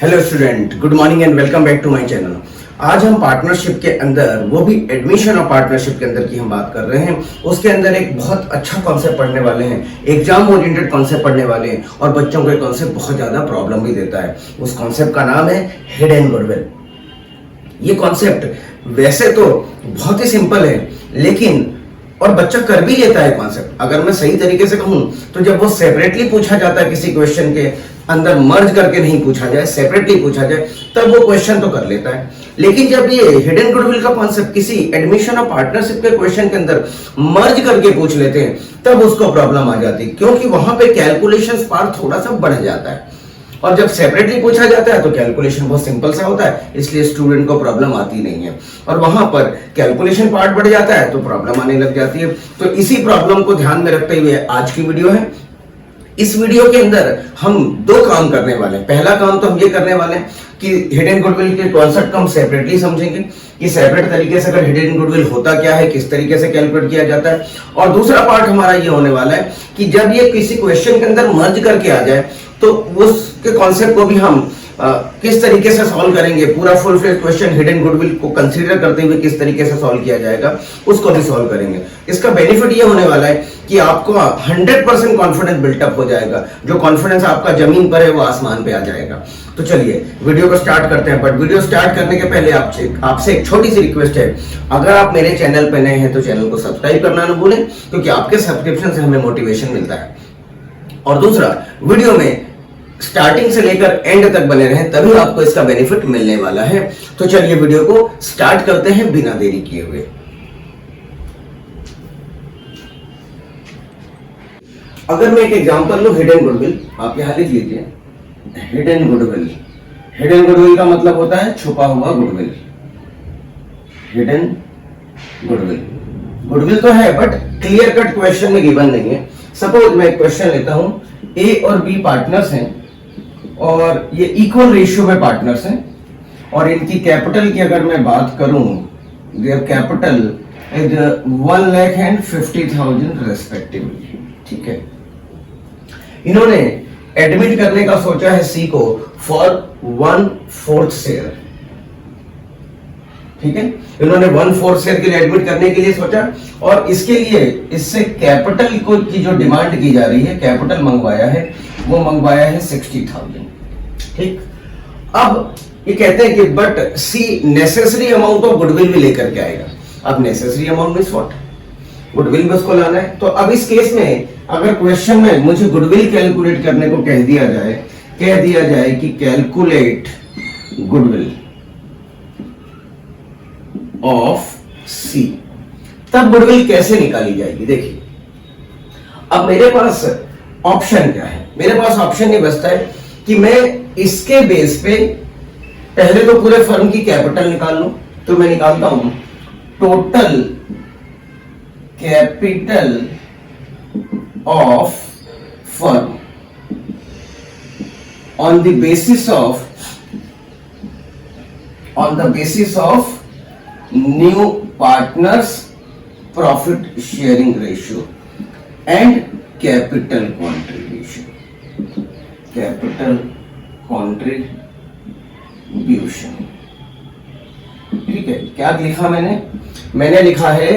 Hello student, good morning and welcome back to my channel. आज हम partnership के अंदर, वो भी एडमिशन और पार्टनरशिप के अंदर की हम बात कर रहे हैं। उसके अंदर एक बहुत अच्छा कॉन्सेप्ट पढ़ने वाले हैं, एग्जाम ओरिएंटेड कॉन्सेप्ट पढ़ने वाले हैं और बच्चों को ये कॉन्सेप्ट बहुत ज्यादा प्रॉब्लम भी देता है। उस कॉन्सेप्ट का नाम है हिडन गुडविल। ये कॉन्सेप्ट वैसे तो बहुत ही सिंपल है, लेकिन और बच्चा कर भी लेता है कॉन्सेप्ट। अगर मैं सही तरीके से कहूं तो जब वो सेपरेटली पूछा जाता है, किसी क्वेश्चन के अंदर मर्ज करके नहीं पूछा जाए, सेपरेटली पूछा जाए, तब वो क्वेश्चन तो कर लेता है। लेकिन जब ये हिडन गुडविल का कॉन्सेप्ट किसी एडमिशन और पार्टनरशिप के क्वेश्चन के अंदर मर्ज करके पूछ लेते हैं, तब उसको प्रॉब्लम आ जाती है, क्योंकि वहां पे कैलकुलेशन पार्ट थोड़ा सा बढ़ जाता है। और जब सेपरेटली पूछा जाता है तो कैलकुलेशन बहुत सिंपल सा होता है, इसलिए स्टूडेंट को प्रॉब्लम आती नहीं है। और वहां पर कैलकुलेशन पार्ट बढ़ जाता है तो प्रॉब्लम आने लग जाती है। तो इसी प्रॉब्लम को ध्यान में रखते हुए आज की वीडियो है। इस वीडियो के अंदर हम दो काम करने वाले हैं। पहला काम तो हम ये करने वाले हैं कि हिडन गुडविल के कॉन्सेप्ट को हम सेपरेटली समझेंगे कि सेपरेट तरीके से अगर हिडन गुडविल होता क्या है, किस तरीके से कैलकुलेट किया जाता है। और दूसरा पार्ट हमारा ये होने वाला है कि जब ये किसी क्वेश्चन के अंदर मर्ज करके आ जाए तो उसके कॉन्सेप्ट को भी हम किस तरीके से सॉल्व करेंगे, पूरा full fledge question hidden goodwill को कंसीडर करते हुए किस तरीके से सॉल्व किया जाएगा, उसको भी सॉल्व करेंगे। इसका बेनिफिट ये होने वाला है कि आपको 100% कॉन्फिडेंस बिल्टअप हो जाएगा। जो कॉन्फिडेंस आपका जमीन पर है वो आसमान पे आ जाएगा। तो चलिए वीडियो को स्टार्ट करते हैं। बट वीडियो स्टार्ट करने के पहले आपसे एक छोटी सी रिक्वेस्ट है, अगर आप मेरे चैनल पे नए हैं तो चैनल को सब्सक्राइब करना ना भूलें, क्योंकि आपके सब्सक्रिप्शन से हमें मोटिवेशन मिलता है। और दूसरा, वीडियो में स्टार्टिंग से लेकर एंड तक बने रहें, तभी आपको इसका बेनिफिट मिलने वाला है। तो चलिए वीडियो को स्टार्ट करते हैं बिना देरी किए हुए। अगर मैं एक एग्जांपल लूं हिडन गुडविल, आप यहां लिख लीजिए हिडन गुडविल। हिडन गुडविल का मतलब होता है छुपा हुआ गुडविल। हिडन गुडविल, गुडविल तो है बट क्लियर कट क्वेश्चन में गिवन नहीं है। सपोज मैं एक क्वेश्चन लेता हूं, ए और बी पार्टनर्स हैं और ये इक्वल रेशियो में पार्टनर्स हैं, और इनकी कैपिटल की अगर मैं बात करूं, देयर कैपिटल इज 1,50,000 रेस्पेक्टिवली। ठीक है, इन्होंने एडमिट करने का सोचा है सी को फॉर 1/4 शेयर। ठीक है, इन्होंने 1/4 शेयर के लिए एडमिट करने के लिए सोचा, और इसके लिए इससे कैपिटल को की जो डिमांड की जा रही है, कैपिटल मंगवाया है, वो मंगवाया है 60,000। ठीक, अब ये कहते हैं कि but C necessary amount of goodwill भी लेकर के आएगा। अब necessary amount means what, goodwill भी उसको लाना है। तो अब इस केस में अगर क्वेश्चन में मुझे गुडविल कैलकुलेट करने को कह दिया जाए कि कैलकुलेट गुडविल ऑफ सी, तब गुडविल कैसे निकाली जाएगी। देखिए, अब मेरे पास ऑप्शन क्या है, मेरे पास ऑप्शन ये बचता है कि मैं इसके बेस पे पहले तो पूरे फर्म की कैपिटल निकाल लूं। तो मैं निकालता हूं total capital of firm on the basis of new partners profit sharing ratio and capital contribution. ठीक है, क्या लिखा मैंने लिखा है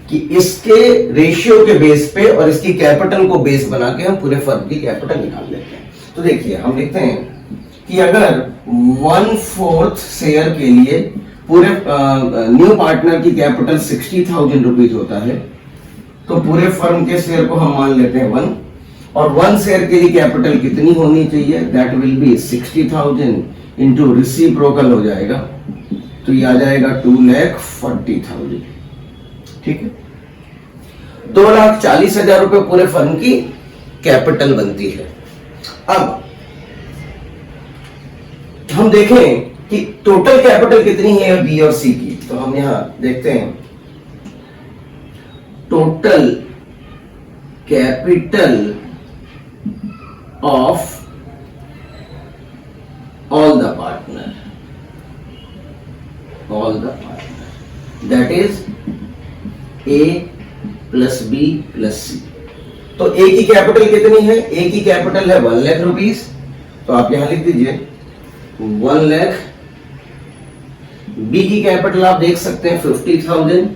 कि इसके रेशियो के बेस पे और इसकी कैपिटल को बेस बना के हम पूरे फर्म की कैपिटल निकाल लेते हैं। तो देखिए, हम लिखते हैं कि अगर 1/4 शेयर के लिए पूरे न्यू पार्टनर की कैपिटल 60,000 रुपीज होता है, तो पूरे फर्म के शेयर को हम मान लेते हैं 1, और 1 शेयर के लिए कैपिटल कितनी होनी चाहिए, that will be 60,000 into reciprocal हो जाएगा, तो ये आ जाएगा 2,40,000। ठीक है, 2,40,000 रुपए पूरे फर्म की कैपिटल बनती है। अब हम देखें कि टोटल कैपिटल कितनी है बी और सी की, तो हम यहां देखते हैं total capital of all the partner that is A plus B plus C। तो ए की कैपिटल कितनी है? ए की कैपिटल है 1 लाख रुपीस, तो आप यहां लिख दीजिए 1 लाख। बी की कैपिटल आप देख सकते हैं 50,000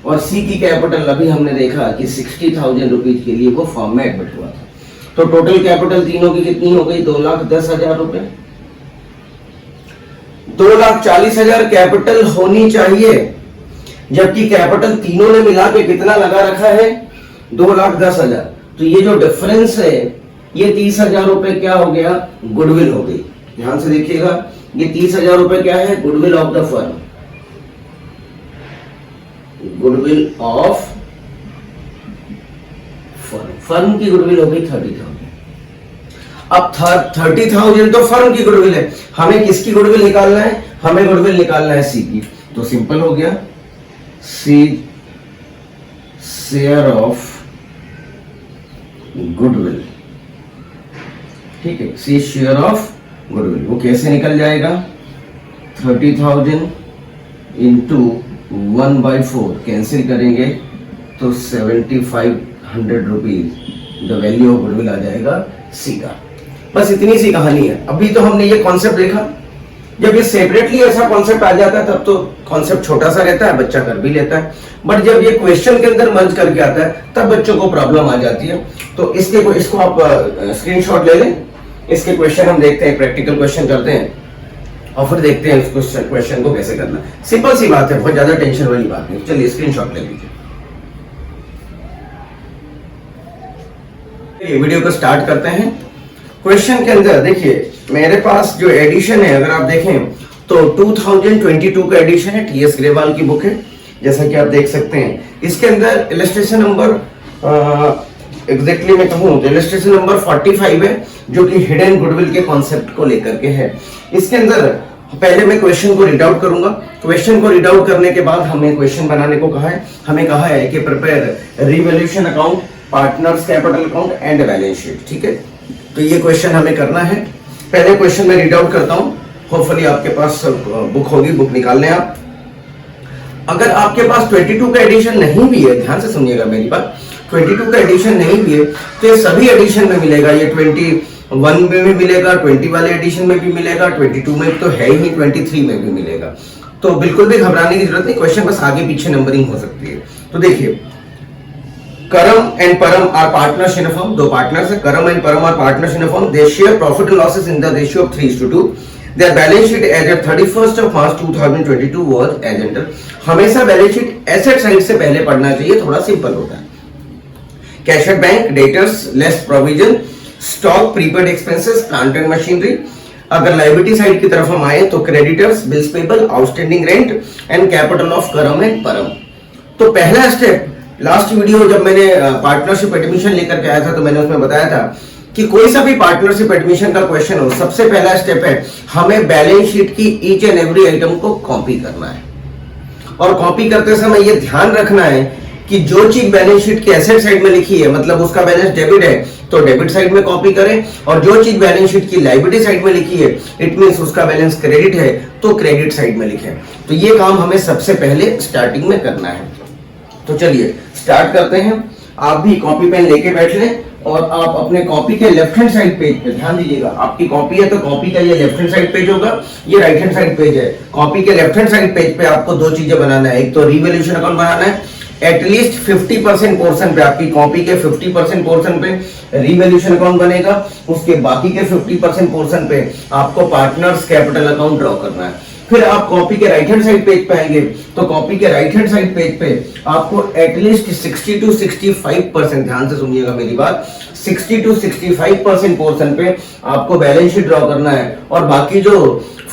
और सी की कैपिटल अभी हमने देखा कि 60,000 रुपीज के लिए वो फॉर्म में एडमिट हुआ था। तो टोटल कैपिटल तीनों की कितनी हो गई? 2,10,000 रुपए। 2,40,000 कैपिटल होनी चाहिए, जबकि कैपिटल तीनों ने मिला के कितना लगा रखा है? 2,10,000। तो ये जो डिफरेंस है ये 30,000 रुपए क्या हो गया? गुडविल हो गई। ध्यान से देखिएगा, ये 30,000 रुपए क्या है? Goodwill of the firm. Goodwill of firm. Firm की गुडविल हो गई 30,000। अब 30,000 तो फर्म की गुडविल है, हमें किसकी गुडविल निकालना है? हमें गुडविल निकालना है सी की। तो सिंपल हो गया, सी शेयर ऑफ गुडविल। ठीक है, सी शेयर ऑफ गुडविल। वो कैसे निकल जाएगा? 30,000 इंटू 1/4 कैंसिल करेंगे तो 7,500 rupees the value of goodwill आ जाएगा सी का। बस इतनी सी कहानी है। अभी तो हमने ये कॉन्सेप्ट देखा। जब ये सेपरेटली ऐसा कॉन्सेप्ट आ जाता है तब तो कॉन्सेप्ट छोटा सा रहता है, बच्चा कर भी लेता है, बट जब ये क्वेश्चन के अंदर मर्ज करके आता है तब बच्चों को प्रॉब्लम आ जाती है। तो इसको आप स्क्रीनशॉट ले लें। इसके क्वेश्चन हम देखते हैं, प्रैक्टिकल क्वेश्चन करते हैं और फिर देखते हैं उस क्वेश्चन को कैसे करना। सिंपल सी बात है, बहुत ज्यादा टेंशन वाली बात नहीं। चलिए स्क्रीनशॉट ले लीजिए। वीडियो को स्टार्ट करते हैं। क्वेश्चन के अंदर देखिए मेरे पास जो एडिशन है, अगर आप देखें तो 2022 का एडिशन है, टीएस ग्रेवाल की बुक है, जैसा कि आप देख सकते हैं। इसके अंदर इलस्ट्रेशन नंबर एग्जैक्टली मैं कहूँ तो इलस्ट्रेशन नंबर 45 है, जो कि हिडन गुडविल के कॉन्सेप्ट को लेकर के है। इसके अंदर पहले मैं क्वेश्चन को रीड आउट करूंगा। क्वेश्चन को रीड आउट करने के बाद हमें क्वेश्चन बनाने को कहा है। हमें कहा है कि prepare revaluation account, partners capital account and balance sheet. ठीक है, तो ये क्वेश्चन हमें करना है। पहले क्वेश्चन मैं रीड आउट करता हूं। होपफुली आपके पास बुक होगी, बुक निकाल लें आप। अगर आपके पास 22 का एडिशन नहीं भी है, ध्यान से सुनिएगा मेरी बात, 22 का एडिशन नहीं भी है तो ये सभी एडिशन में मिलेगा। ये 21 में भी मिलेगा, 20 वाले एडिशन में भी मिलेगा, 22 में तो है ही, 23 में भी मिलेगा। तो बिल्कुल भी घबराने की जरूरत नहीं, क्वेश्चन बस आगे पीछे नंबरिंग हो सकती है। तो देखिए, Karam and Param are partners in a firm. दो पार्टनर्स है, Karam and Param are partners in a firm. They share profit and losses in the ratio of 3:2। Their balance sheet as at 31st of March 2022 was as under। हमेशा balance sheet asset side से पहले पढ़ना चाहिए, थोड़ा simple होता है। Cash at bank, debtors less provision, stock, prepaid expenses, plant and machinery. अगर liability side की तरफ हम आए तो creditors, bills payable, outstanding rent and capital of करम एंड परम। तो पहला स्टेप, लास्ट वीडियो जब मैंने पार्टनरशिप एडमिशन लेकर के आया था तो मैंने उसमें बताया था कि कोई सा भी पार्टनरशिप एडमिशन का क्वेश्चन हो, सबसे पहला स्टेप है हमें बैलेंस शीट की ईच एंड एवरी आइटम को कॉपी करना है। और कॉपी करते समय ये ध्यान रखना है कि जो चीज बैलेंस शीट की एसेट साइड में लिखी है, मतलब उसका बैलेंस डेबिट है तो डेबिट साइड में कॉपी करें, और जो चीज बैलेंस शीट की लायबिलिटी साइड में लिखी है, इट मींस उसका बैलेंस क्रेडिट है तो क्रेडिट साइड में लिखें। तो ये काम हमें सबसे पहले स्टार्टिंग में करना है। तो चलिए स्टार्ट करते हैं। आप भी कॉपी पेन लेके बैठ लें और आप अपने कॉपी के लेफ्ट हैंड साइड पेज पे ध्यान दीजिएगा। आपकी कॉपी है तो कॉपी का ये लेफ्ट हैंड साइड पेज होगा, ये राइट हैंड साइड पेज है। कॉपी के लेफ्ट हैंड साइड पेज पे आपको दो चीजें बनाना है, एक तो रिवैल्यूएशन अकाउंट बनाना है, एटलीस्ट 50% पोर्शन पे, आपकी कॉपी के 50% पोर्शन पे रिवैल्यूएशन अकाउंट बनेगा, उसके बाकी के 50% पोर्शन पे आपको पार्टनर्स कैपिटल अकाउंट ड्रॉ करना है। फिर आप कॉपी के राइट हैंड साइड पेज पे आएंगे तो कॉपी के राइट हैंड साइड पेज पे आपको एटलीस्ट 60 to 65%, ध्यान से सुनिएगा मेरी बात, 60 to 65% पोर्शन पे आपको बैलेंस शीट ड्रॉ करना है, और बाकी जो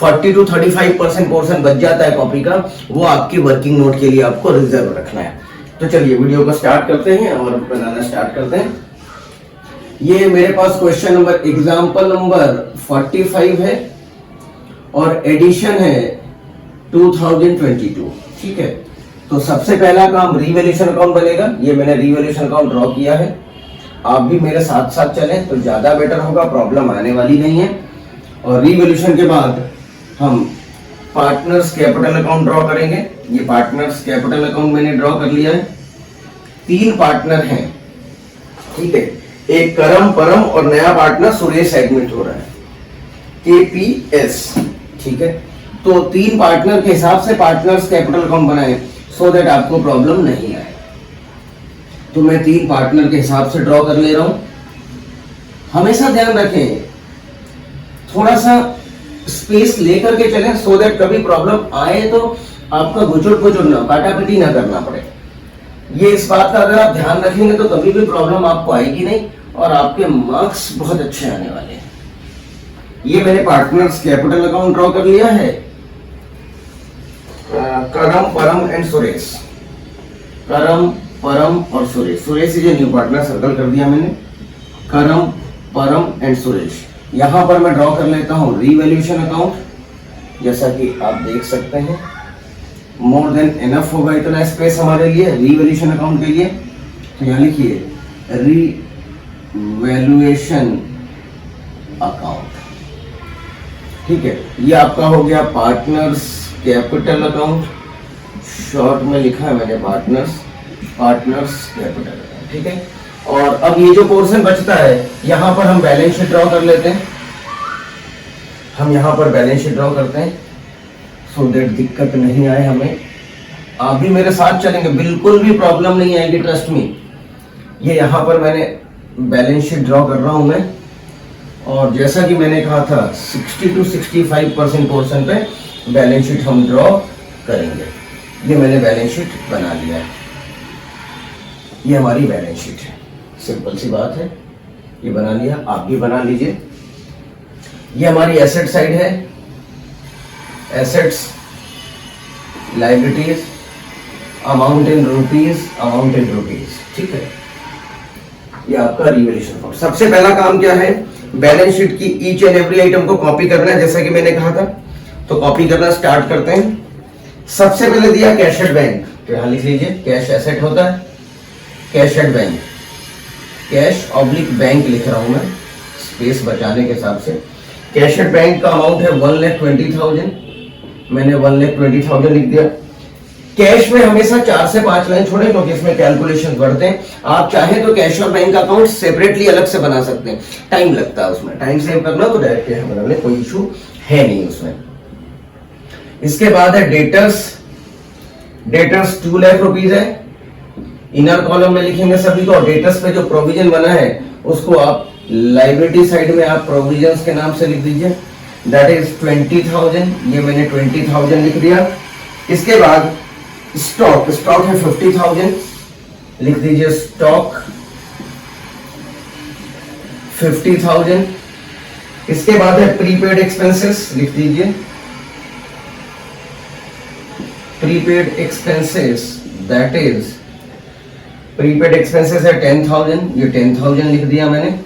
40 to 35% पोर्शन बच जाता है कॉपी का, वो आपकी वर्किंग नोट के लिए आपको रिजर्व रखना है। तो चलिए वीडियो को स्टार्ट करते हैं और बनाना स्टार्ट करते हैं। ये मेरे पास क्वेश्चन नंबर, एग्जाम्पल नंबर 45 है और एडिशन है 2022। ठीक है, तो सबसे पहला काम रिवैल्यूएशन अकाउंट बनेगा। ये मैंने रिवैल्यूएशन अकाउंट ड्रॉ किया है, आप भी मेरे साथ साथ चलें तो ज्यादा बेटर होगा, प्रॉब्लम आने वाली नहीं है। और रिवैल्यूएशन के बाद हम पार्टनर्स कैपिटल अकाउंट ड्रॉ करेंगे। ये पार्टनर्स कैपिटल अकाउंट मैंने ड्रॉ कर लिया है। 3 पार्टनर हैं, ठीक है, एक करम, परम और नया पार्टनर सुरेश एडमिट हो रहा है। KPS, ठीक है। तो 3 पार्टनर के हिसाब से पार्टनर्स कैपिटल अकाउंट बनाए सो दैट आपको प्रॉब्लम नहीं आए। तो मैं 3 पार्टनर के हिसाब से ड्रॉ कर ले रहा हूं। हमेशा ध्यान रखें, थोड़ा सा स्पेस लेकर के चलें सो दैट कभी प्रॉब्लम आए तो आपका गुचुड़ ना, काटापीटी ना करना पड़े। ये इस बात का अगर आप ध्यान रखेंगे तो कभी भी प्रॉब्लम आपको आएगी नहीं और आपके मार्क्स बहुत अच्छे आने वाले हैं। ये मैंने पार्टनर्स कैपिटल अकाउंट ड्रॉ कर लिया है। करम, परम एंड सुरेश। करम, परम और Suresh. Suresh is a new partner, circle कर दिया मैंने। करम, परम एंड सुरेश। यहां पर मैं ड्रॉ कर लेता हूं रीवैल्यूएशन अकाउंट, जैसा कि आप देख सकते हैं। मोर देन इनफ होगा इतना स्पेस हमारे लिए रीवैल्यूएशन अकाउंट के लिए। तो यहां लिखिए रीवैल्यूएशन अकाउंट, ठीक है। ये आपका हो गया पार्टनर्स कैपिटल अकाउंट, शॉर्ट में लिखा है मैंने पार्टनर्स कैपिटल अकाउंट, ठीक है। और अब ये जो पोर्शन बचता है यहां पर हम बैलेंस शीट ड्रॉ कर लेते हैं। हम यहां पर बैलेंस शीट ड्रॉ करते हैं सो दैट दिक्कत नहीं आए हमें। आप भी मेरे साथ चलेंगे, बिल्कुल भी प्रॉब्लम नहीं आएगी, ट्रस्ट मी। ये यहां पर मैंने बैलेंस शीट ड्रॉ कर रहा हूं मैं, और जैसा कि मैंने कहा था 60 to 65% पोर्शन पे बैलेंस शीट हम ड्रॉ करेंगे। ये मैंने बैलेंस शीट बना लिया है। ये हमारी बैलेंस शीट है, सिंपल सी बात है। ये बना लिया, आप भी बना लीजिए। ये हमारी एसेट साइड है, assets, liabilities, amount in rupees, ठीक है। ये आपका रिवैल्यूएशन अकाउंट। सबसे पहला काम क्या है, बैलेंस शीट की ईच एंड एवरी आइटम को कॉपी करना है, जैसा कि मैंने कहा था। तो कॉपी करना स्टार्ट करते हैं। सबसे पहले दिया कैश एट बैंक, तो यहां लिख लीजिए कैश एसेट होता है, cash at bank, cash oblique bank लिख रहा हूं मैं स्पेस बचाने के हिसाब से। कैश एट बैंक का अमाउंट है 1,20,000, मैंने 1,20,000 लिख दिया। कैश में हमेशा 4 से 5 लाइन छोड़े क्योंकि इसमें कैलकुलेशन बढ़ते हैं। आप चाहे तो कैश और बैंक अकाउंट सेपरेटली अलग से बना सकते हैं, टाइम लगता है उसमें। टाइम सेव करना तो डायरेक्ट यहां बना ले, कोई इशू है नहीं उसमें। इसके बाद है डेटर्स 2 लाख रुपीज है। इनर कॉलम में लिखेंगे सभी को। डेटर्स पे जो प्रोविजन बना है उसको आप लाइबिलिटी साइड में आप प्रोविजंस के नाम से लिख दीजिए, दैट इज 20,000। ये मैंने 20,000 लिख दिया। इसके बाद स्टॉक है 50,000, लिख दीजिए स्टॉक 50,000। इसके बाद है प्रीपेड एक्सपेंसेस, लिख दीजिए prepaid expenses, that is prepaid expenses है 10,000, ये 10,000 लिख दिया मैंने।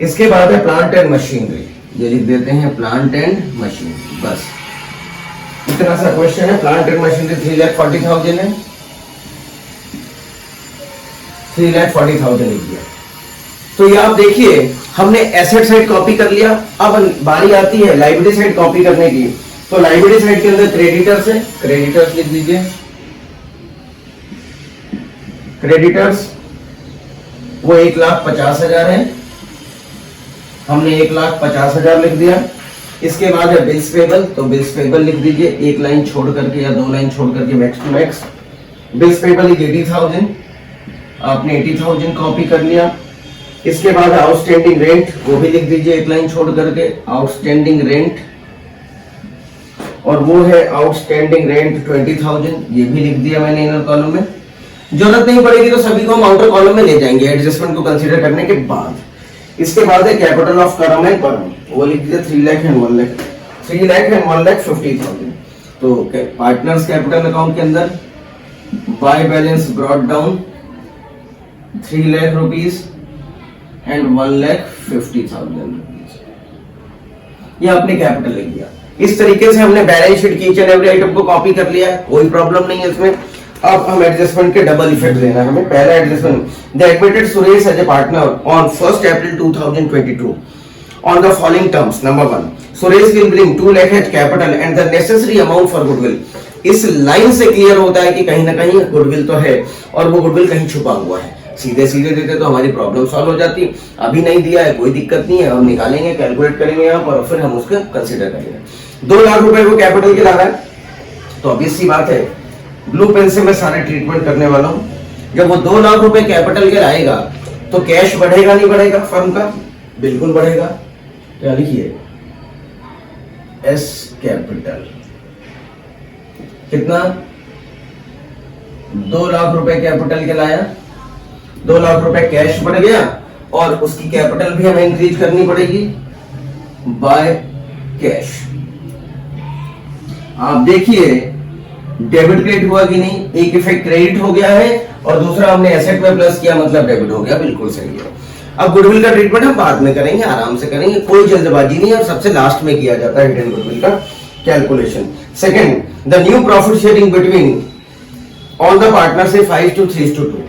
इसके बाद है प्लांट एंड मशीनरी, ये लिख देते हैं प्लांट एंड मशीनरी। बस इतना सा क्वेश्चन है। प्लांट एंड मशीनरी 3,40,000 है, 3,40,000 लिख दिया। तो ये आप देखिए हमने एसेट साइड कॉपी कर लिया। अब बारी आती है लायबिलिटी साइड कॉपी करने की। तो लायबिलिटी साइड के अंदर क्रेडिटर्स है, क्रेडिटर्स लिख दीजिए। क्रेडिटर्स वो 1,50,000 है, हमने 1,50,000 लिख दिया। इसके बाद है बिल्स पेबल, तो बिल्स पेबल लिख दीजिए, एक लाइन छोड़ करके या 2 लाइन छोड़ करके max to max. Bills payable is 80,000, आपने 80,000 कॉपी कर लिया। इसके बाद आउटस्टैंडिंग रेंट, वो भी लिख दीजिए एक लाइन छोड़ करके, आउटस्टैंडिंग रेंट, और वो है आउटस्टैंडिंग रेंट 20,000, ये भी लिख दिया मैंने इनर कॉलम में। जरूरत नहीं पड़ेगी तो सभी को हम आउटर कॉलम में ले जाएंगे एडजस्टमेंट को कंसीडर करने के बाद। इसके बाद है कैपिटल ऑफ करम एंड परम, वो लिख दीजिए 3 लाख एंड 1 लाख, 3 लाख एंड 1,50,000। तो पार्टनर्स कैपिटल अकाउंट के अंदर by balance brought down 3 lakh rupees and 1,50,000 rupees, ये आपने कैपिटल लिख दिया। इस तरीके से हमने बैलेंस शीट की ईच एंड एवरी आइटम को कॉपी कर लिया, कोई प्रॉब्लम नहीं है इसमें। अब हम एडजस्टमेंट के डबल इफेक्ट लेना है हमें। पहला adjustment, the admitted Suresh as a partner on 1st April 2022 on the following terms. Number 1, Suresh will bring 2 lakh as capital and the necessary amount for goodwill. इस लाइन से क्लियर होता है कि कहीं ना कहीं गुडविल तो है और वो गुडविल कहीं छुपा हुआ है। सीधे सीधे देते तो हमारी प्रॉब्लम सॉल्व हो जाती। अभी नहीं दिया है, कोई दिक्कत नहीं है, हम निकालेंगे, कैलकुलेट करेंगे यहाँ पर और फिर हम उसको कंसिडर करेंगे। 2 लाख रुपए को कैपिटल के लाना है तो ऑब्वियस सी बात है, ब्लू पेन से मैं सारे ट्रीटमेंट करने वाला हूँ। जब वो 2 लाख रुपए कैपिटल के लाएगा तो कैश बढ़ेगा नहीं बढ़ेगा फर्म का? बिल्कुल बढ़ेगा। क्या लिखिए, एस कैपिटल कितना, 2 लाख रुपए कैपिटल के लाया, 2 लाख रुपए कैश बढ़ गया और उसकी कैपिटल भी हमें इंक्रीज करनी पड़ेगी बाय कैश। आप देखिए डेबिट क्रेडिट हुआ कि नहीं, एक इफेक्ट क्रेडिट हो गया है और दूसरा हमने एसेट में प्लस किया मतलब डेबिट हो गया, बिल्कुल सही है। अब गुडविल का ट्रीटमेंट हम बाद में करेंगे, आराम से करेंगे, कोई जल्दबाजी नहीं है और सबसे लास्ट में किया जाता है हिडन गुडविल का calculation. Second, the new profit sharing between all the partners is 5:3:2।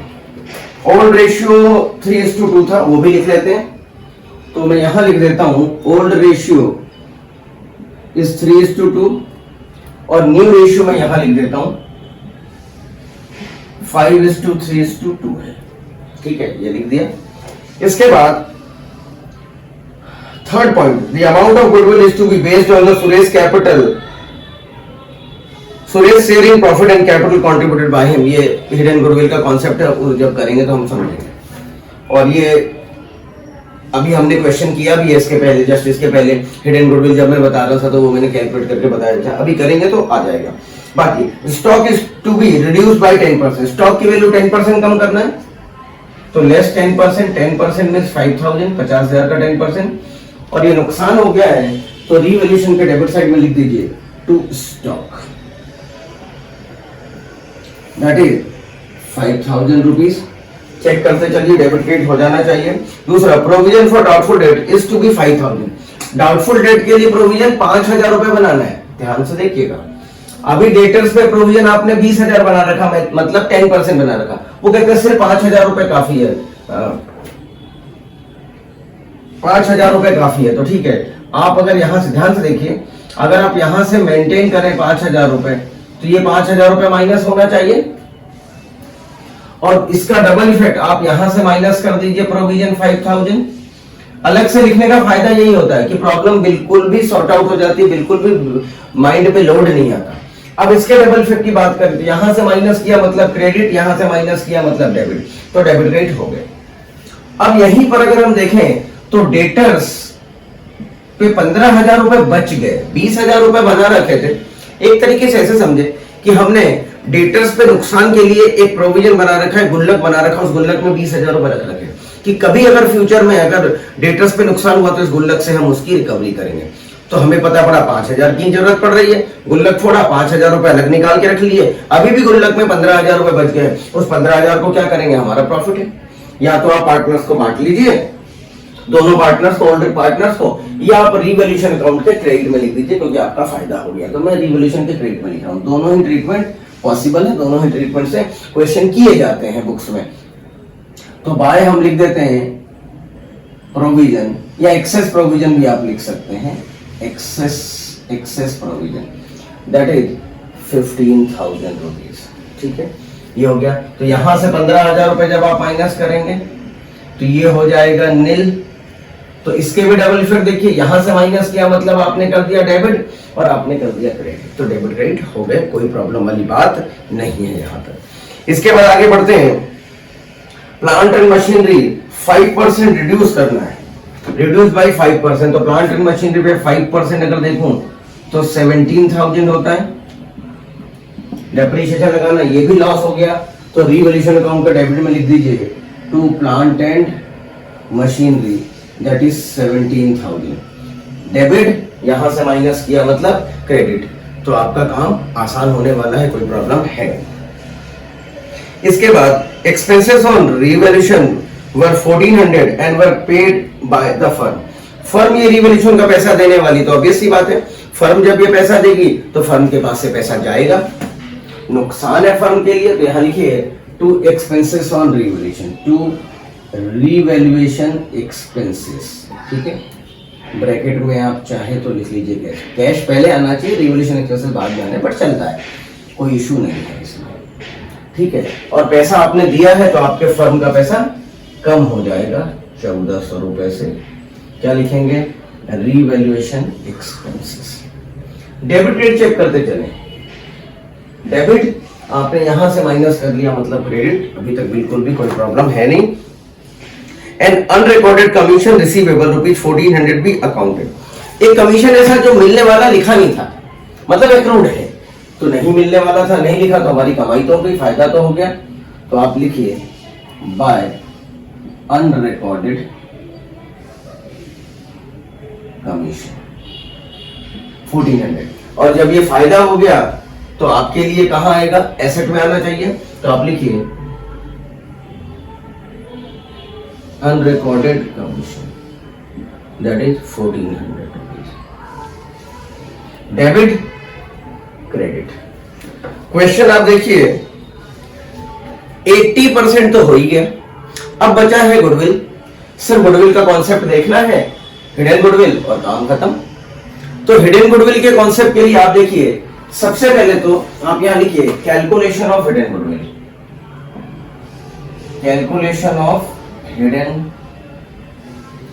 Old ratio 3:2 था, वो भी लिख लेते हैं। तो मैं यहां लिख देता हूं ओल्ड रेशियो इज 3:2 और न्यू रेशियो मैं यहां लिख देता हूं 5:3:2 है। ठीक है, ये लिख दिया। इसके बाद third point, the amount of goodwill is to be based on the Suresh capital, Suresh sharing profit and capital contributed by him. ये हिडन गुडविल का कॉन्सेप्ट है, जब करेंगे तो हम समझेंगे। और ये अभी हमने क्वेश्चन किया भी है इसके पहले, जस्ट इसके पहले हिडन गुडविल जब मैं बता रहा था तो वो मैंने कैलकुलेट करके बताया था, अभी करेंगे तो आ जाएगा। बाकी stock is to be reduced by 10%, stock की वैल्यू 10% कम करना है तो लेस 10%, 10% मींस 5000, 50,000 का 10%। और ये नुकसान हो गया है तो रीवैल्यूएशन के डेबिट साइड में लिख दीजिए to stock, that is 5,000 rupees. Check करते चलिए, डेबिट क्रेडिट हो जाना चाहिए। दूसरा, provision for doubtful debt is to be 5,000। Doubtful debt के लिए प्रोविजन 5,000 रुपए बनाना है, ध्यान से देखिएगा। अभी डेटर्स पे प्रोविजन आपने 20,000 बना रखा, मतलब 10% बना रखा, वो कहते हैं सिर्फ 5,000 रुपए काफी है, 5,000 रुपए काफी है। तो ठीक है, आप अगर यहां से ध्यान से देखिए, अगर आप यहां से मेंटेन करें 5,000 रुपए तो ये 5,000 रुपए माइनस होना चाहिए और इसका डबल इफेक्ट आप यहां से माइनस कर दीजिए प्रोविजन 5,000। अलग से लिखने का फायदा यही होता है कि प्रॉब्लम बिल्कुल भी सॉर्ट आउट हो जाती है, बिल्कुल भी माइंड पे लोड नहीं आता। अब इसके डबल इफेक्ट की बात करें तो यहां से माइनस किया मतलब क्रेडिट, यहां से माइनस किया मतलब डेबिट, तो डेबिट क्रेडिट हो गए। अब यहीं पर अगर हम देखें तो डेटर्स पे 15,000 रुपए बच गए, 20,000 रुपए बना रखे थे। एक तरीके से ऐसे समझे कि हमने डेटर्स पे नुकसान के लिए एक प्रोविजन बना रखा है, गुल्लक बना रखा, उस गुल्लक में 20,000 रुपए रख रखे कि कभी अगर फ्यूचर में अगर डेटर्स पे नुकसान हुआ तो इस गुल्लक से हम उसकी रिकवरी करेंगे। तो हमें पता पड़ा 5,000 की जरूरत पड़ रही है, गुल्लक फोड़ा, 5,000 रुपए अलग निकाल के रख लिए, अभी भी गुल्लक में 15,000 रुपए बच गए। उस 15,000 को क्या करेंगे, हमारा प्रॉफिट है। या तो आप पार्टनर्स को बांट लीजिए, दोनों पार्टनर्स को, ओल्डर पार्टनर्स को, या आप रिवैल्यूएशन अकाउंट के क्रेडिट में लिख दीजिए क्योंकि आपका फायदा हो गया। तो मैं रिवैल्यूएशन के क्रेडिट में लिख रहा हूं। दोनों ही ट्रीटमेंट पॉसिबल है, दोनों ही ट्रीटमेंट से क्वेश्चन किए जाते हैं बुक्स में। तो बाय हम लिख देते हैं प्रोविजन, या एक्सेस प्रोविजन भी आप लिख सकते हैं, excess provision, that is 15,000 rupees. ठीक है, ये हो गया। तो यहां से 15,000 रुपए जब आप माइनस करेंगे तो ये हो जाएगा नील। तो इसके भी डबल इफेक्ट देखिए, यहां से माइनस किया मतलब आपने कर दिया डेबिट और आपने कर दिया क्रेडिट, तो डेबिट क्रेडिट हो गए, कोई प्रॉब्लम वाली बात नहीं है यहां तक। इसके बाद आगे बढ़ते हैं, प्लांट एंड मशीनरी 5% रिड्यूस करना है, रिड्यूस बाय 5%। तो प्लांट एंड मशीनरी पे 5% अगर देखूं तो 17,000 होता है। डेप्रिसिएशन लगाना, ये भी लॉस हो गया, तो रिवैल्यूएशन अकाउंट का डेबिट में लिख दीजिए to plant and machinery, that is 17,000। Debit यहां से माइनस किया मतलब क्रेडिट, तो आपका काम आसान होने वाला है, कोई प्रॉब्लम है। इसके बाद expenses on revaluation were 1400 and were paid by the firm. Firm ये रिवैल्यूएशन का पैसा देने वाली, तो ऑब्वियस सी बात है, फर्म जब ये पैसा देगी तो फर्म के पास से पैसा जाएगा, नुकसान है फर्म के लिए। तो यहां लिखिए to expenses on revaluation, to revaluation expenses. ठीक है, ब्रैकेट में आप चाहे तो लिख लीजिए कैश, कैश पहले आना चाहिए, रिवैल्यूएशन एक्सपेंसेस बाद में आने पर चलता है, कोई इशू नहीं है इसमें। ठीक है, और पैसा आपने दिया है तो आपके फर्म का पैसा कम हो जाएगा 1400 रुपए से। क्या लिखेंगे? Revaluation expenses. Debit credit check करते चले। डेबिट आपने यहां से माइनस कर लिया, मतलब क्रेडिट, अभी तक बिल्कुल भी कोई प्रॉब्लम है नहीं। एंड अनरिकॉर्डेड कमीशन रिसीवेबल ₹1400 भी अकाउंटेड। एक कमीशन ऐसा जो मिलने वाला लिखा नहीं था, मतलब एक्रूड है तो नहीं मिलने वाला था, नहीं लिखा तो हमारी कमाई तो हो गई, फायदा तो हो गया। तो आप लिखिए बाय अनरिकॉर्डेड कमीशन 1400। और जब ये फायदा हो गया तो आपके लिए कहां आएगा? एसेट में आना चाहिए। तो आप लिखिए unrecorded commission, that is 1400 rupees. Debit credit. Question आप देखिए 80% तो हो ही गया, अब बचा है गुडविल। सिर्फ गुडविल का कॉन्सेप्ट देखना है, हिडन गुडविल, और काम खत्म। तो हिडन गुडविल के कॉन्सेप्ट के लिए आप देखिए, सबसे पहले तो आप यहां लिखिए calculation of hidden goodwill. Calculation of hidden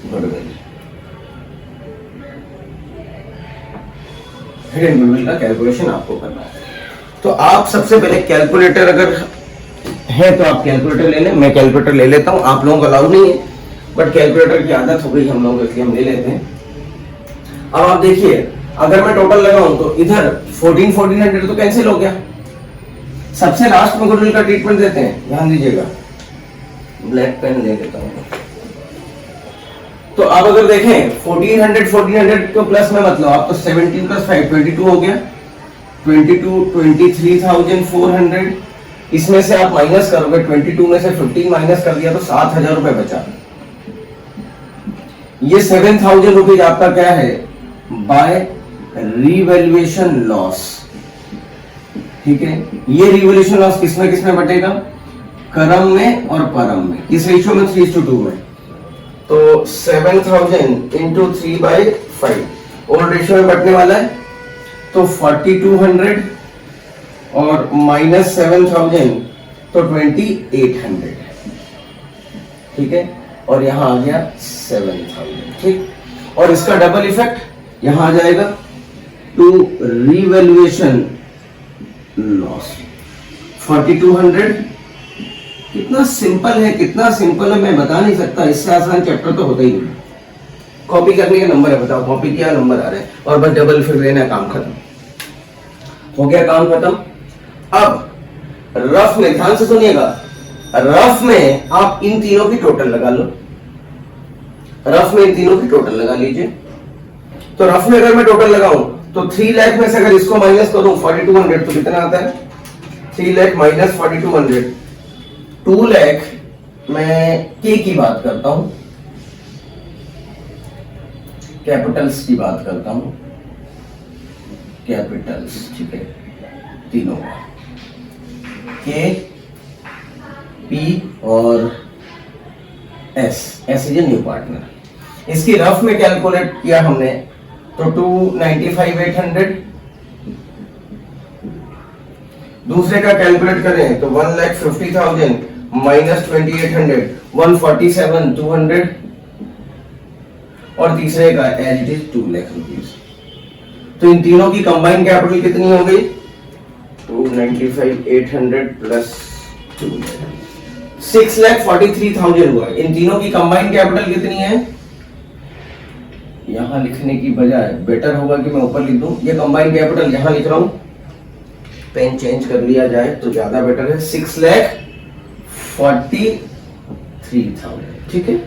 goodwill, hidden goodwill का कैलकुलेशन आपको करना है। तो आप सबसे पहले कैलकुलेटर अगर है तो आप कैलकुलेटर ले लें, मैं कैलकुलेटर ले लेता हूं, आप लोगों को अलाउ नहीं है, बट कैलकुलेटर की आदत हो गई हम लोगों को, इसलिए हम ले लेते हैं। अब आप देखिए, अगर मैं टोटल लगाऊं तो इधर 1400 तो कैंसिल हो गया। सबसे लास्ट में गुडविल का ट्रीटमेंट देते हैं, ध्यान दीजिएगा, ब्लैक पेन ले लेता हूं। तो अब अगर देखें 1400 को प्लस में मतलब आप तो 17 + 5 22 हो गया, 23,400। इसमें से आप माइनस करोगे, 22 में से 15 माइनस कर दिया तो 7,000 रुपए बचा। ये 7,000 रुपीज आपका क्या है? By revaluation loss. ठीक है, ये रीवैल्यूएशन लॉस किसमें किसमें बटेगा? करम में और परम में। किस रेशियो में? 3:2 में। तो 7,000 इंटू 3/5 ओल्ड रेशियो में बटने वाला है, तो 4,200 और माइनस 7,000 तो 2,800। ठीक है, और यहां आ गया 7,000। ठीक, और इसका डबल इफेक्ट यहां आ जाएगा टू रीवैल्यूएशन लॉस 4,200। कितना सिंपल है, कितना सिंपल है, मैं बता नहीं सकता, इससे आसान चैप्टर तो होता ही नहीं। कॉपी करने का नंबर है, बताओ कॉपी किया, नंबर आ रहे हैं, और बस डबल फिर लेना, काम खत्म हो गया, काम खत्म। अब रफ में ध्यान से सुनिएगा, रफ में आप इन तीनों की टोटल लगा लो, रफ में इन तीनों की टोटल लगा लीजिए। तो रफ में अगर मैं टोटल लगाऊं तो 3 लाख में से अगर इसको माइनस करूं 4,200 तो कितना आता है? 3 लाख माइनस 4,200, 2 लाख। मैं के की बात करता हूं, कैपिटल्स की बात करता हूं, कैपिटल्स, ठीक है, तीनों के, पी और S, S is a new partner. इसकी रफ में कैलकुलेट किया हमने तो 295,800। दूसरे का कैलकुलेट करें तो 1,50,000 माइनस 2,800 147,200, और तीसरे का as it is 2 lakh rupees. तो इन तीनों की कंबाइंड कैपिटल कितनी हो गई? 295,800 प्लस 2 लाख, 6,43,000 हुआ। इन तीनों की कंबाइंड कैपिटल कितनी है? यहां लिखने की बजाय बेटर होगा कि मैं ऊपर लिख दूं, ये कंबाइंड कैपिटल यहां लिख रहा हूं, पेन चेंज कर लिया जाए तो ज्यादा बेटर है, 6,43,000। ठीक है,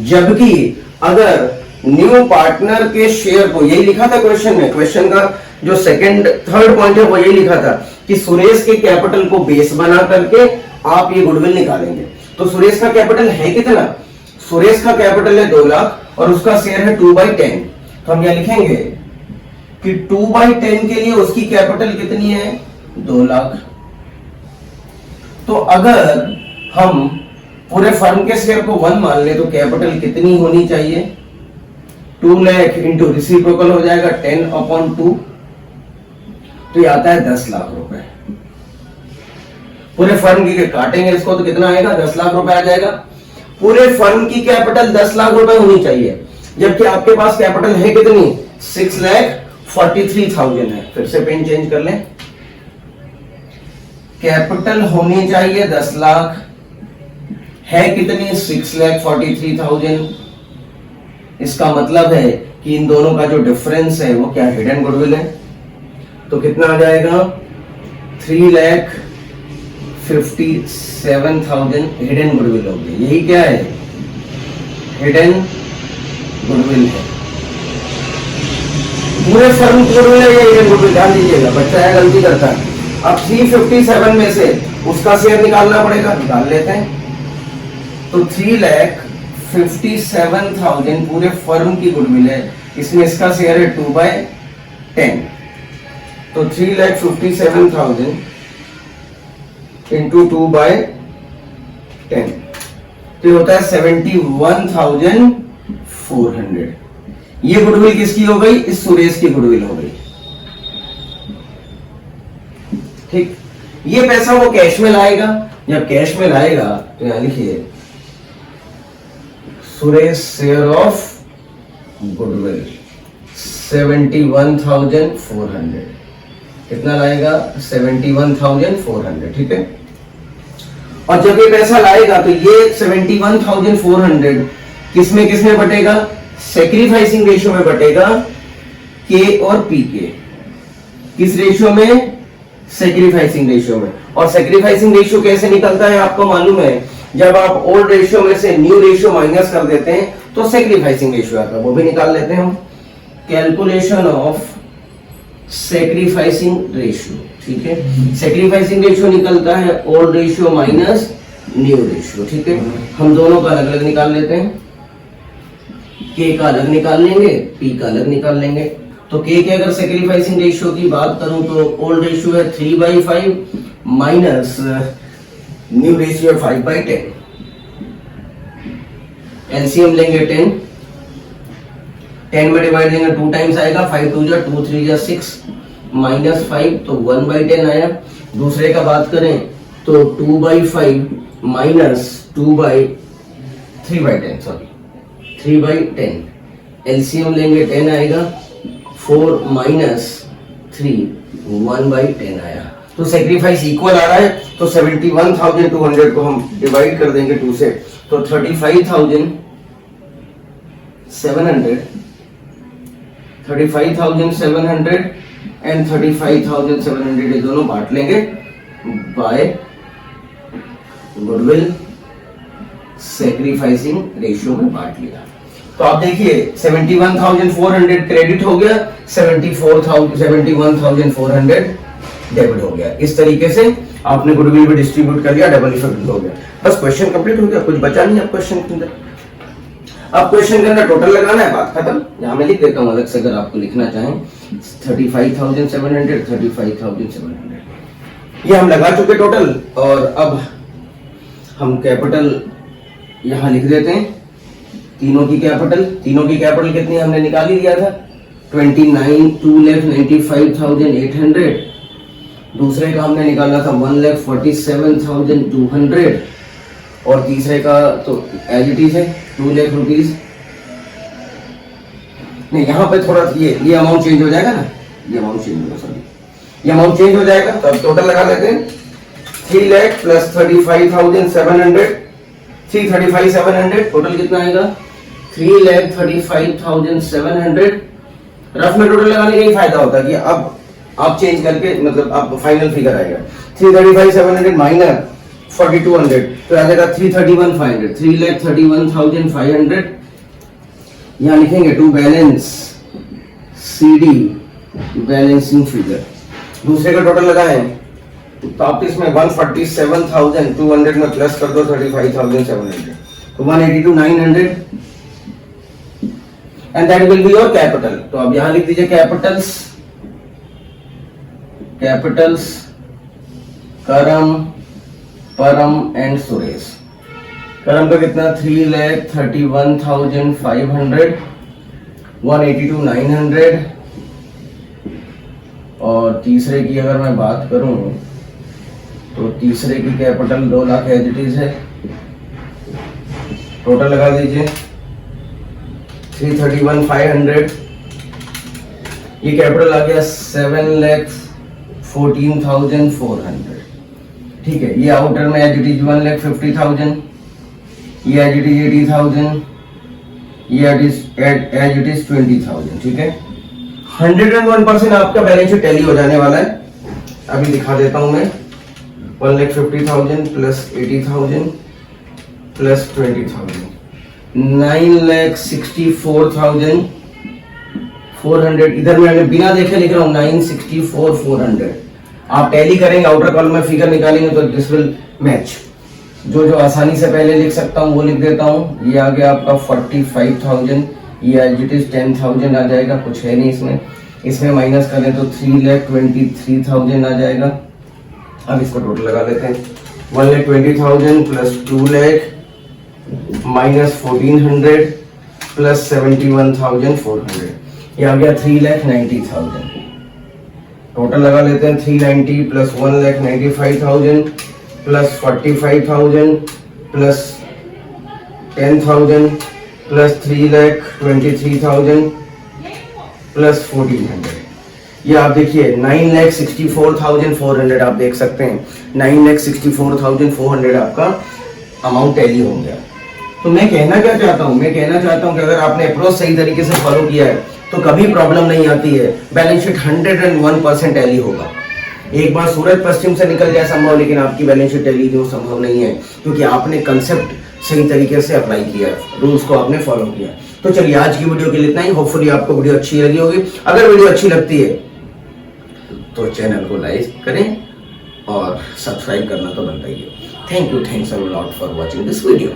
जबकि अगर न्यू पार्टनर के शेयर को, यही लिखा था क्वेश्चन में, क्वेश्चन का जो थर्ड पॉइंट है वो यही लिखा था कि सुरेश के कैपिटल को बेस बना करके आप ये गुडविल निकालेंगे। तो सुरेश का कैपिटल है कितना? सुरेश का कैपिटल है 2 लाख और उसका शेयर है 2/10। तो हम यह लिखेंगे कि 2/10 के लिए उसकी कैपिटल कितनी है? 2 लाख। तो अगर हम पूरे फर्म के शेयर को 1 मान ले तो कैपिटल कितनी होनी चाहिए? 2 लाख इंटू रिसिप्रोकल हो जाएगा 10/2, तो ये आता है 10 लाख रुपए। पूरे फर्म की काटेंगे इसको तो कितना आएगा, 10 लाख रुपए आ जाएगा। पूरे फर्म की कैपिटल 10 लाख रुपए होनी चाहिए, जबकि आपके पास कैपिटल है कितनी, 6,43,000 है। फिर से पेन चेंज कर लें, कैपिटल होनी चाहिए 10 लाख, है कितनी, 6,43,000। इसका मतलब है कि इन दोनों का जो डिफरेंस है वो क्या, हिडन गुडविल है। तो कितना आ जाएगा, 3,57,000 हिडन गुडविल हो गई। यही क्या है, हिडन गुडविल है। पूरे फर्म गुडविल है, ये हिडन गुडविल, ध्यान दीजिएगा, बच्चा है गलती करता है। अब 357 में से उसका शेयर निकालना पड़ेगा, निकाल लेते हैं। तो 3,57,000 पूरे फर्म की गुडविल है, इसमें इसका शेयर है 2/10। तो 3,57,000 इंटू 2/10 तो होता है 71,400। ये गुडविल किसकी हो गई, इस सुरेश की गुडविल हो गई। ठीक, ये पैसा वो कैश में लाएगा। जब कैश में लाएगा तो यहां लिखिए, सुरेश शेयर ऑफ गुडविल 71,400। कितना लाएगा, 71,400। ठीक है, और जब ये पैसा लाएगा तो ये 71,400 किसमें किसमें बटेगा, सेक्रीफाइसिंग रेशियो में बटेगा, के और पी के। किस रेशियो में, सेक्रीफाइसिंग रेशियो में। और सेक्रीफाइसिंग रेशियो कैसे निकलता है आपको मालूम है, जब आप ओल्ड रेशियो में से न्यू रेशियो माइनस कर देते हैं तो सेक्रीफाइसिंग रेशियो आता है, वो भी निकाल लेते हैं हम। Calculation of sacrificing ratio. ठीक है, सेक्रीफाइसिंग रेशियो निकलता है old ratio minus new ratio. ठीक है, हम दोनों का अलग अलग निकाल लेते हैं, के का अलग निकाल लेंगे, पी का अलग निकाल लेंगे। तो के अगर सेक्रीफाइसिंग रेशियो की बात करूं तो ओल्ड रेशियो है 3/5 माइनस न्यू रेशियो है 5/10। एलसीएम लेंगे 10 में डिवाइड देंगे 2 टाइम्स आएगा, 5 2 जा 2 3 जा 6 माइनस 5 तो 1/10 आया। दूसरे का बात करें तो 2/5 माइनस 3/10 सॉरी 3/10। एलसीएम लेंगे 10 आएगा, 4 माइनस 3 1/10 आया। तो सेक्रीफाइस इक्वल आ रहा है, तो 71,200 को हम डिवाइड कर देंगे 2 से, तो 35,700 एंड 35,700 ये दोनों बांट लेंगे बाय गुडविल सेक्रीफाइसिंग रेशियो में बांट लिया। तो आप देखिए 71,400 क्रेडिट हो गया, 71,400 डेबिट हो गया। इस तरीके से आपने गुडविल भी डिस्ट्रीब्यूट कर दिया, डबल इफेक्ट हो गया। बस क्वेश्चन कंप्लीट हो गया, कुछ बचा नहीं अब क्वेश्चन के अंदर। अब क्वेश्चन के अंदर टोटल लगाना है, बात खत्म। यहां मैं लिख देता हूं अलग से अगर आपको लिखना चाहें, 35,700 35,700 ये हम लगा चुके टोटल। और अब हम कैपिटल यहां लिख देते हैं, तीनों की कैपिटल कितनी हमने निकाल ही दिया था, 2,95,800। दूसरे का हमने निकाला था 1,47,200 और तीसरे का तो एज इट इज है 2 लाख रुपीज। नहीं, यहाँ पे थोड़ा ये अमाउंट चेंज हो जाएगा ना, ये अमाउंट चेंज होगा, सॉरी ये अमाउंट चेंज हो जाएगा। तो अब टोटल लगा लेते हैं, 3 लाख प्लस 35,700 335,700 टोटल कितना आएगा, 3,35,700। रफ में टोटल लगाने का ही फायदा होता है कि अब आप चेंज करके मतलब आप फाइनल फिगर आएगा 335,700 माइनस 4,200 तो आ जाएगा 331,500 3,31,500। यहाँ लिखेंगे to balance CD balancing figure. दूसरे का टोटल लगाएं तो आप इसमें 147,200 में प्लस कर दो 35,700 तो 182,900 and that will be your capital. तो अब यहां लिख दीजिए कैपिटल्स करम, परम एंड सुरेश। करम का कितना 3,31,500 182,900 और तीसरे की अगर मैं बात करूं तो तीसरे की capital 2 lakh as it is है, टोटल लगा दीजिए 331,500। ये कैपिटल आ गया 7,14,400। ठीक है, ये आउटर में एज इट इज 1,50,000, ये एज इट इज 80,000, ये एज इट इज 20,000। ठीक है, 101% आपका बैलेंस शीट टैली हो जाने वाला है। अभी दिखा देता हूं मैं, 1,50,000 प्लस 80,000 प्लस 20,000, 9,64,400। इधर मैं बिना देखे लिख रहा हूँ 9,64,400। आप टैली करेंगे, आउटर कॉलम में फिगर निकालेंगे तो दिस विल मैच। जो आसानी से पहले लिख सकता हूँ वो लिख देता हूँ। ये आ गया आपका 45,000, ये एज इट इज 10,000 आ जाएगा, कुछ है नहीं इसमें माइनस करें तो 3,23,000 आ जाएगा। अब इसको टोटल लगा लेते हैं, 1,20,000 प्लस 2 लाख माइनस 1,400 प्लस 71,400, ये आ गया 3,90,000। टोटल लगा लेते हैं 390 plus 1,95,000 plus 45,000 plus 10,000 plus 3,23,000 plus 1,400। ये आप देखिए 9,64,400 आप देख सकते हैं, 9,64,400 आपका अमाउंट टैली हो गया। तो मैं कहना क्या चाहता हूँ, मैं कहना चाहता हूँ कि अगर आपने अप्रोच सही तरीके से फॉलो किया है तो कभी प्रॉब्लम नहीं आती है। बैलेंस शीट 101% टैली होगा। एक बार सूरज पश्चिम से निकल जाए संभव, लेकिन आपकी बैलेंस शीट टैली जो संभव नहीं है, क्योंकि आपने कंसेप्ट सही तरीके से अप्लाई किया है, रूल्स को आपने फॉलो किया। तो चलिए आज की वीडियो के लिए इतना ही। होपफुली आपको वीडियो अच्छी लगी होगी। अगर वीडियो अच्छी लगती है तो चैनल को लाइक करें और सब्सक्राइब करना तो बनता ही है। Thank you, thanks a lot for watching this video.